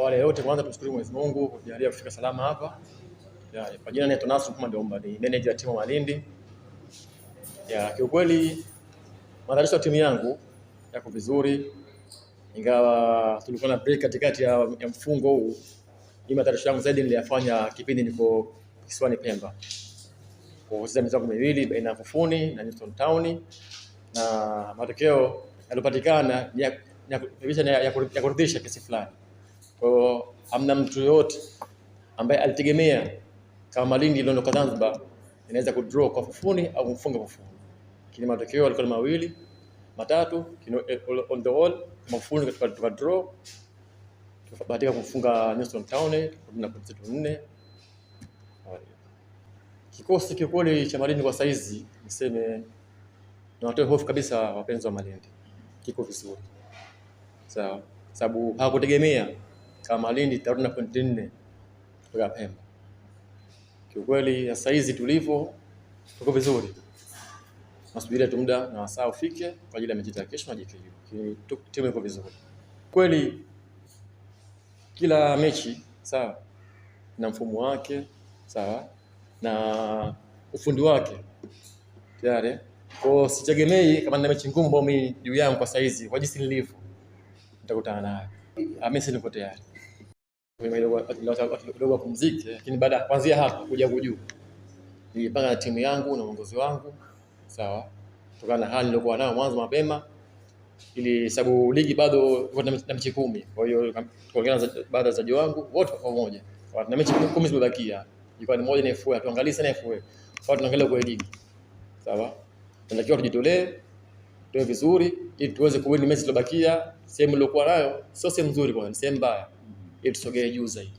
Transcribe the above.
Awali yote kwanza tumshukuru Mwenyezi Mungu kujalia kufika salama hapa. Kwa jina naitwa Nasr Muhammad Omba, ni manager wa timu Malindi. Kiukweli maandalizi ya timu yangu yako vizuri, ingawa tulikuwa na break katikati ya mfungo huu. Ni maandalizi yangu zaidi niliyafanya kipindi niko kisiwani Pemba, kwa kucheza michezo miwili baina ya Fufuni na Newton Town, na matokeo yaliyopatikana ya kuridhisha kiasi fulani. Kwa hiyo hamna mtu yote ambaye alitegemea kama Malindi iliondoka Zanzibar inaweza kudraw kwa Fufuni au kufunga Fufuni. Kile matokeo yalikuwa mawili matatu, on the all Fufuni katika draw, tukabahatika kufunga Newton Town na pointi 4. Kikosi kikweli cha Malindi kwa saizi niseme na watoe hofu kabisa wapenzi wa Malindi. Kiko vizuri. Sawa. Sababu hawakutegemea kama Malindi tarudi na pointi 4 kutoka Pemba. Kiukweli ya saizi tulivyo tuko vizuri. Nasubiria tu muda na wasaa ufike kwa ajili ya mechi ya kesho na JKU. Timu iko vizuri. Kweli kila mechi sawa na mfumo wake, sawa na ufundi wake. Tayari. Kwa sitegemei kama na mechi ngumu ambayo mimi juu yangu kwa saizi kwa jinsi nilivyo nitakutana nayo. Messi niko tayari. Kidogo kupumzika, lakini baada kuanzia hapa kuja juu nilipanga na timu yangu na uongozi wangu sawa, kutokana na hali nilikuwa nayo mwanzo mapema, ili sababu ligi bado iko na mechi 10. Kwa hiyo tukaongea baada ya wachezaji wangu wote kwa pamoja, na mechi 10 zimebakia, ilikuwa ni moja na FA. Tuangalie sana FA, kwa tunaangalia kwa ligi sawa, tunatakiwa tujitolee tuwe vizuri ili tuweze kuwini mechi zilizobakia. Sehemu iliyokuwa nayo sio sehemu nzuri, kwa sehemu mbaya, ili tusogee juu zaidi.